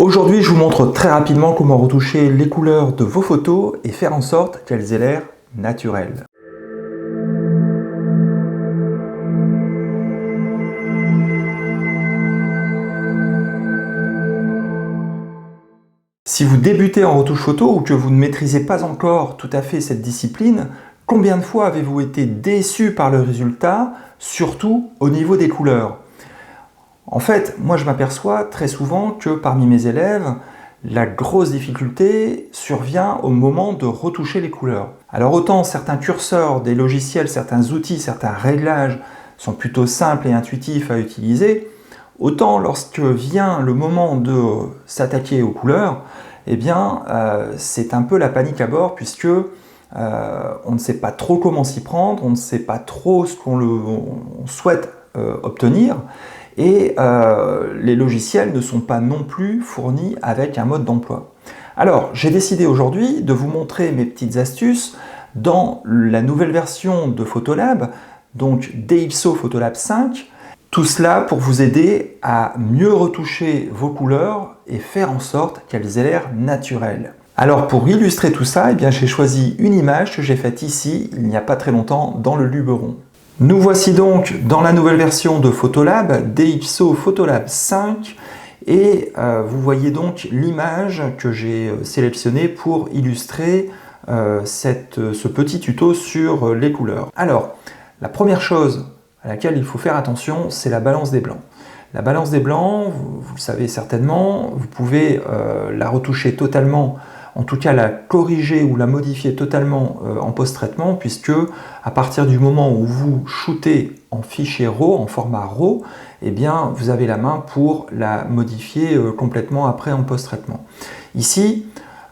Aujourd'hui, je vous montre très rapidement comment retoucher les couleurs de vos photos et faire en sorte qu'elles aient l'air naturelles. Si vous débutez en retouche photo ou que vous ne maîtrisez pas encore tout à fait cette discipline, combien de fois avez-vous été déçu par le résultat, surtout au niveau des couleurs? En fait, moi je m'aperçois très souvent que parmi mes élèves, la grosse difficulté survient au moment de retoucher les couleurs. Alors autant certains curseurs des logiciels, certains outils, certains réglages sont plutôt simples et intuitifs à utiliser, autant lorsque vient le moment de s'attaquer aux couleurs, eh bien c'est un peu la panique à bord puisque on ne sait pas trop comment s'y prendre, on ne sait pas trop ce qu'on souhaite obtenir. Et les logiciels ne sont pas non plus fournis avec un mode d'emploi. Alors, j'ai décidé aujourd'hui de vous montrer mes petites astuces dans la nouvelle version de Photolab, donc DxO Photolab 5. Tout cela pour vous aider à mieux retoucher vos couleurs et faire en sorte qu'elles aient l'air naturelles. Alors pour illustrer tout ça, eh bien, j'ai choisi une image que j'ai faite ici, il n'y a pas très longtemps, dans le Luberon. Nous voici donc dans la nouvelle version de Photolab, DxO Photolab 5, et vous voyez donc l'image que j'ai sélectionnée pour illustrer ce petit tuto sur les couleurs. Alors, la première chose à laquelle il faut faire attention, c'est la balance des blancs. La balance des blancs, vous le savez certainement, vous pouvez la retoucher totalement, en tout cas la corriger ou la modifier totalement en post-traitement, puisque à partir du moment où vous shootez en fichier RAW, en format RAW, eh bien vous avez la main pour la modifier complètement après en post-traitement. Ici,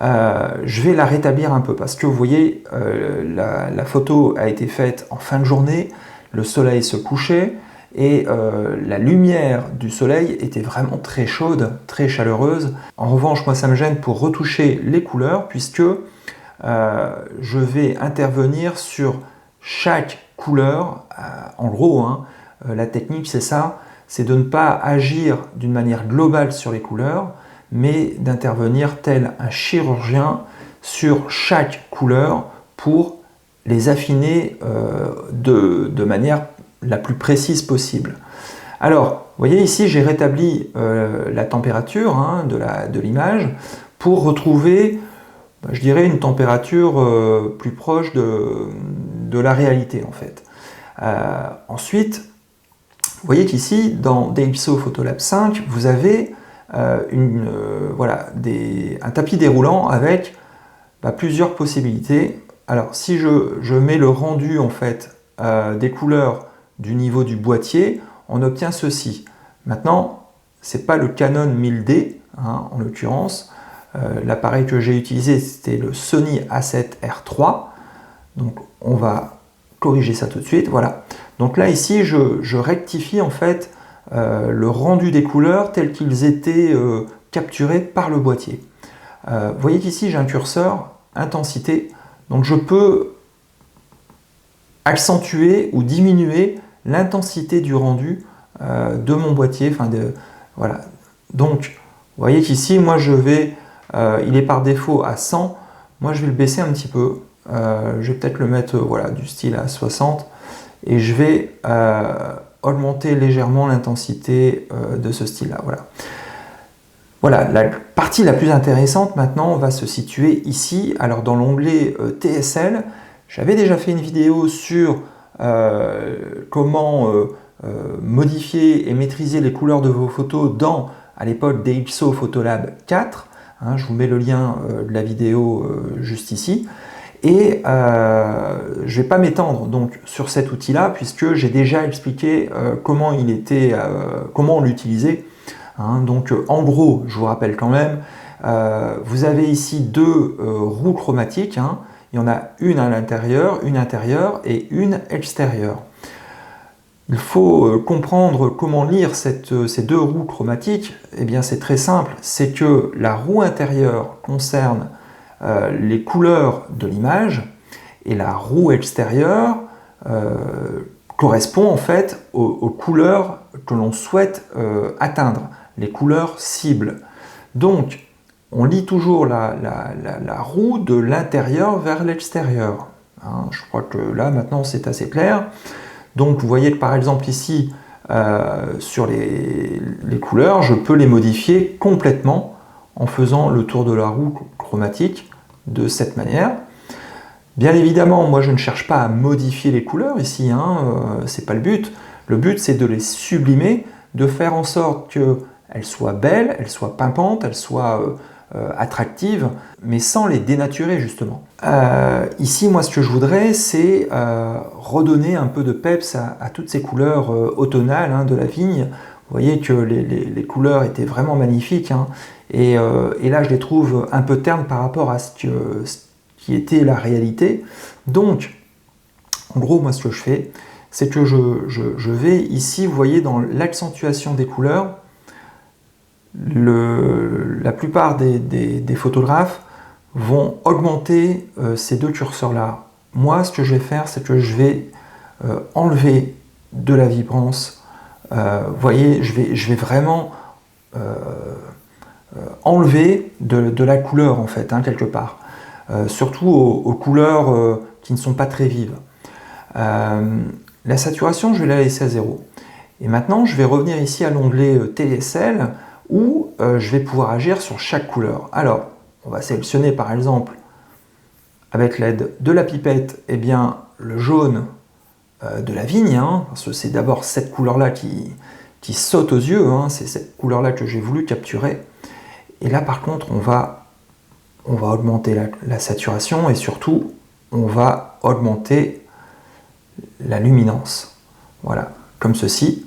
je vais la rétablir un peu parce que vous voyez, la photo a été faite en fin de journée, le soleil se couchait, et la lumière du soleil était vraiment très chaude, très chaleureuse. En revanche, moi ça me gêne pour retoucher les couleurs puisque je vais intervenir sur chaque couleur. En gros, la technique c'est ça, c'est de ne pas agir d'une manière globale sur les couleurs, mais d'intervenir tel un chirurgien sur chaque couleur pour les affiner de manière la plus précise possible. Alors, vous voyez ici, j'ai rétabli la température de l'image pour retrouver, je dirais, une température plus proche de la réalité en fait. Ensuite, vous voyez qu'ici, dans DxO Photolab 5, vous avez un tapis déroulant avec plusieurs possibilités. Alors, si je mets le rendu en fait des couleurs du niveau du boîtier, on obtient ceci. Maintenant, ce n'est pas le Canon 1000D, en l'occurrence. L'appareil que j'ai utilisé, c'était le Sony A7R3. Donc, on va corriger ça tout de suite. Voilà. Donc là, ici, je rectifie en fait le rendu des couleurs tels qu'ils étaient capturés par le boîtier. Vous voyez qu'ici, j'ai un curseur intensité. Donc, je peux accentuer ou diminuer l'intensité du rendu de mon boîtier. Voilà. Donc, vous voyez qu'ici, moi, il est par défaut à 100. Moi, je vais le baisser un petit peu. Je vais peut-être le mettre du style à 60. Et je vais augmenter légèrement l'intensité de ce style-là. Voilà, la partie la plus intéressante maintenant va se situer ici. Alors, dans l'onglet TSL, j'avais déjà fait une vidéo sur comment modifier et maîtriser les couleurs de vos photos dans, à l'époque, DxO Photolab 4. Je vous mets le lien de la vidéo juste ici. Et je ne vais pas m'étendre donc sur cet outil-là puisque j'ai déjà expliqué comment on l'utilisait. Donc en gros, je vous rappelle quand même, vous avez ici deux roues chromatiques. Il y en a une à l'intérieur, une intérieure et une extérieure. Il faut comprendre comment lire ces deux roues chromatiques. Eh bien, c'est très simple. C'est que la roue intérieure concerne les couleurs de l'image et la roue extérieure correspond en fait aux couleurs que l'on souhaite atteindre, les couleurs cibles. Donc, on lit toujours la roue de l'intérieur vers l'extérieur. Hein, je crois que là, maintenant, c'est assez clair. Donc, vous voyez que par exemple ici, sur les couleurs, je peux les modifier complètement en faisant le tour de la roue chromatique de cette manière. Bien évidemment, moi je ne cherche pas à modifier les couleurs ici, hein, c'est pas le but. Le but c'est de les sublimer, de faire en sorte qu'elles soient belles, elles soient pimpantes, elles soient attractives, mais sans les dénaturer justement. Ici, moi ce que je voudrais, c'est redonner un peu de peps à toutes ces couleurs automnales hein, de la vigne. Vous voyez que les couleurs étaient vraiment magnifiques, hein, et là je les trouve un peu ternes par rapport à ce qui était la réalité. Donc, en gros, moi, ce que je fais, c'est que je vais ici, vous voyez, dans l'accentuation des couleurs, la plupart des photographes vont augmenter ces deux curseurs-là. Moi, ce que je vais faire, c'est que je vais enlever de la vibrance. Vous voyez, je vais vraiment enlever de la couleur, en fait, hein, quelque part. Surtout aux couleurs qui ne sont pas très vives. La saturation, je vais la laisser à 0. Et maintenant, je vais revenir ici à l'onglet TSL où je vais pouvoir agir sur chaque couleur. Alors, on va sélectionner par exemple, avec l'aide de la pipette, eh bien, le jaune de la vigne, hein, parce que c'est d'abord cette couleur-là qui saute aux yeux, hein, c'est cette couleur-là que j'ai voulu capturer. Et là, par contre, on va augmenter la saturation et surtout, on va augmenter la luminance. Voilà, comme ceci.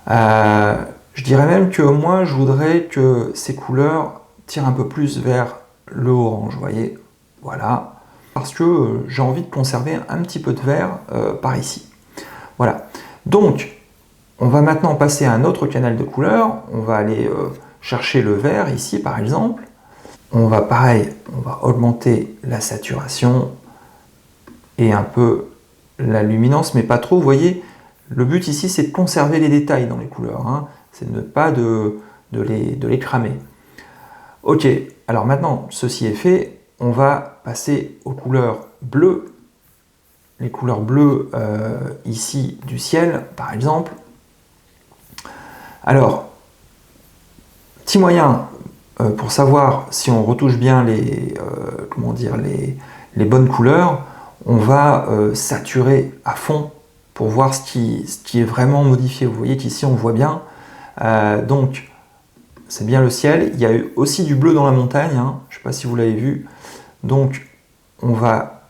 Je dirais même que moi, je voudrais que ces couleurs tirent un peu plus vers le orange, vous voyez. Voilà, parce que j'ai envie de conserver un petit peu de vert par ici. Voilà, donc, on va maintenant passer à un autre canal de couleurs. On va aller chercher le vert ici, par exemple. On va pareil, on va augmenter la saturation et un peu la luminance, mais pas trop. Vous voyez, le but ici, c'est de conserver les détails dans les couleurs. Hein. C'est de ne pas de les cramer. Ok, alors maintenant, ceci est fait, on va passer aux couleurs bleues. Les couleurs bleues ici du ciel, par exemple. Alors, petit moyen pour savoir si on retouche bien les bonnes couleurs, on va saturer à fond pour voir ce qui est vraiment modifié. Vous voyez qu'ici on voit bien. Donc, c'est bien le ciel. Il y a eu aussi du bleu dans la montagne. Hein. Je ne sais pas si vous l'avez vu. Donc, on va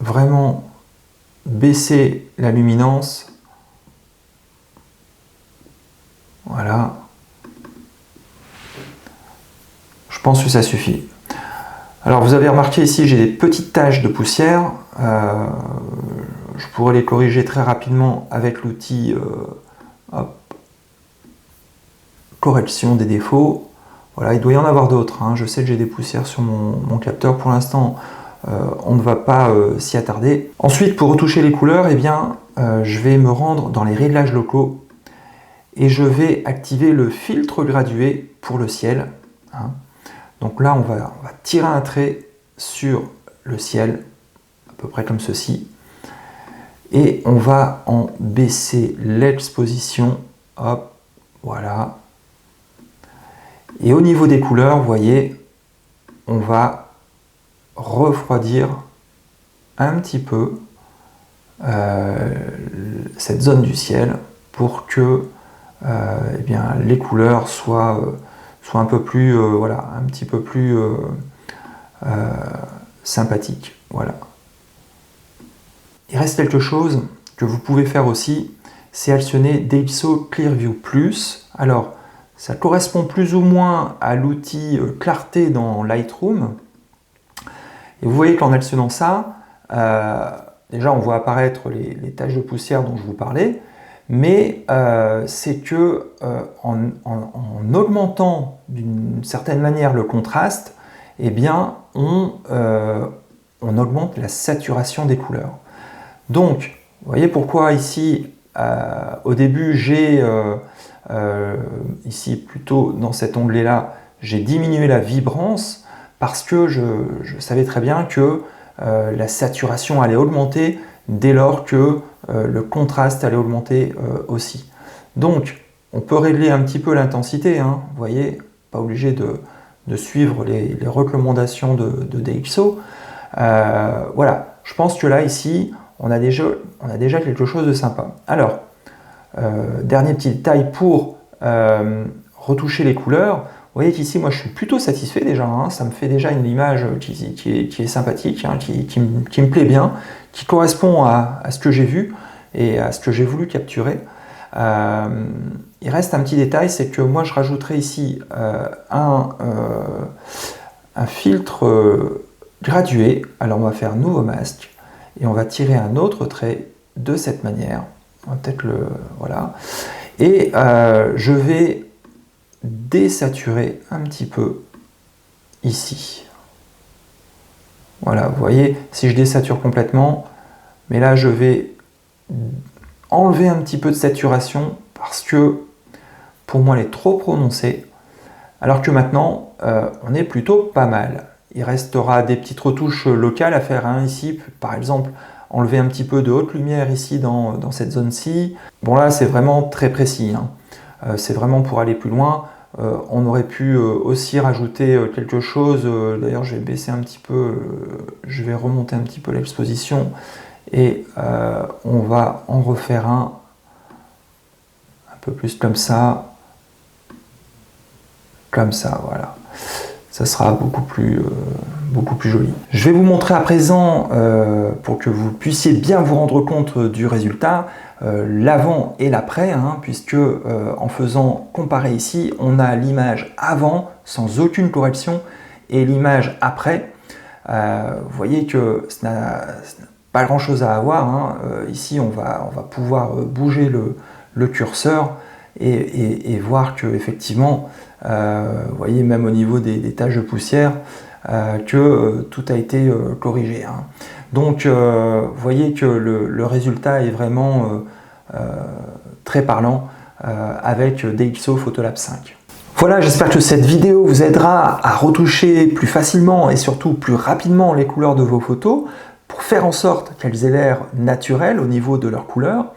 vraiment baisser la luminance. Voilà. Je pense que ça suffit. Alors vous avez remarqué ici, j'ai des petites taches de poussière. Je pourrais les corriger très rapidement avec l'outil correction des défauts. Voilà, il doit y en avoir d'autres. Hein. Je sais que j'ai des poussières sur mon capteur. Pour l'instant, on ne va pas s'y attarder. Ensuite, pour retoucher les couleurs, eh bien, je vais me rendre dans les réglages locaux et je vais activer le filtre gradué pour le ciel. Hein. Donc là, on va tirer un trait sur le ciel, à peu près comme ceci. Et on va en baisser l'exposition. Hop, voilà. Et au niveau des couleurs, vous voyez, on va refroidir un petit peu cette zone du ciel pour que eh bien, les couleurs soient un peu plus, voilà, un petit peu plus sympathiques. Voilà. Il reste quelque chose que vous pouvez faire aussi, c'est actionner DxO Clearview Plus. Alors, ça correspond plus ou moins à l'outil clarté dans Lightroom. Et vous voyez qu'en actionnant ça, déjà on voit apparaître les taches de poussière dont je vous parlais, mais c'est que en augmentant d'une certaine manière le contraste, eh bien on augmente la saturation des couleurs. Donc, vous voyez pourquoi ici, au début, j'ai ici plutôt dans cet onglet-là, j'ai diminué la vibrance parce que je savais très bien que la saturation allait augmenter dès lors que le contraste allait augmenter aussi. Donc, on peut régler un petit peu l'intensité, hein, vous voyez, pas obligé de suivre les recommandations de DxO. Voilà, je pense que là, ici, on a déjà quelque chose de sympa. Alors, dernier petit détail pour retoucher les couleurs. Vous voyez qu'ici, moi, je suis plutôt satisfait déjà. Hein, ça me fait déjà une image qui est sympathique, hein, qui me plaît bien, qui correspond à ce que j'ai vu et à ce que j'ai voulu capturer. Il reste un petit détail, c'est que moi, je rajouterai ici un filtre gradué. Alors, on va faire nouveau masque et on va tirer un autre trait de cette manière. On va peut-être le... Voilà. Et je vais désaturer un petit peu ici. Voilà, vous voyez, si je désature complètement, mais là je vais enlever un petit peu de saturation parce que pour moi elle est trop prononcée, alors que maintenant on est plutôt pas mal. Il restera des petites retouches locales à faire, hein, ici, par exemple enlever un petit peu de haute lumière ici dans cette zone-ci. Bon là c'est vraiment très précis, hein. C'est vraiment pour aller plus loin. On aurait pu aussi rajouter quelque chose. D'ailleurs, je vais baisser un petit peu, je vais remonter un petit peu l'exposition et on va en refaire un peu plus comme ça, voilà. Ça sera beaucoup plus joli. Je vais vous montrer à présent, pour que vous puissiez bien vous rendre compte du résultat, l'avant et l'après, hein, puisque en faisant comparer ici, on a l'image avant sans aucune correction et l'image après. Vous voyez que ça n'a pas grand chose à avoir, hein. Ici on va pouvoir bouger le curseur et voir que effectivement, vous voyez même au niveau des taches de poussière, que tout a été corrigé, hein. Donc vous voyez que le résultat est vraiment très parlant avec DxO Photolab 5. Voilà, j'espère que cette vidéo vous aidera à retoucher plus facilement et surtout plus rapidement les couleurs de vos photos pour faire en sorte qu'elles aient l'air naturelles au niveau de leurs couleurs.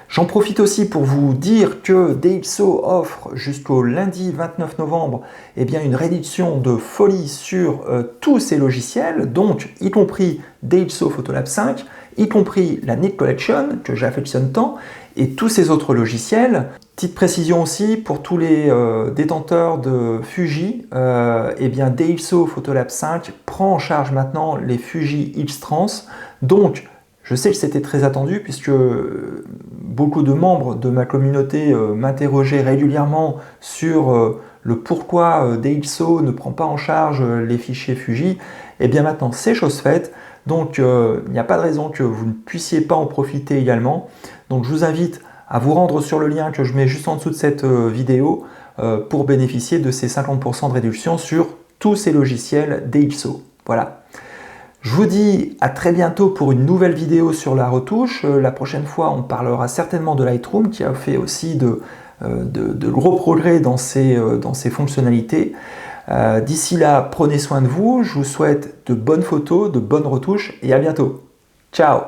J'en profite aussi pour vous dire que DxO offre jusqu'au lundi 29 novembre une réduction de folie sur tous ces logiciels, donc y compris DxO Photolab 5, y compris la Nik Collection que j'affectionne tant, et tous ces autres logiciels. Petite précision aussi pour tous les détenteurs de Fuji, DxO Photolab 5 prend en charge maintenant les Fuji X-Trans. Donc je sais que c'était très attendu puisque beaucoup de membres de ma communauté m'interrogeaient régulièrement sur le pourquoi DxO ne prend pas en charge les fichiers Fuji. Et bien maintenant c'est chose faite, donc il n'y a pas de raison que vous ne puissiez pas en profiter également. Donc je vous invite à vous rendre sur le lien que je mets juste en dessous de cette vidéo pour bénéficier de ces 50% de réduction sur tous ces logiciels DxO. Voilà. Je vous dis à très bientôt pour une nouvelle vidéo sur la retouche. La prochaine fois, on parlera certainement de Lightroom qui a fait aussi de gros progrès dans ses fonctionnalités. D'ici là, prenez soin de vous. Je vous souhaite de bonnes photos, de bonnes retouches et à bientôt. Ciao!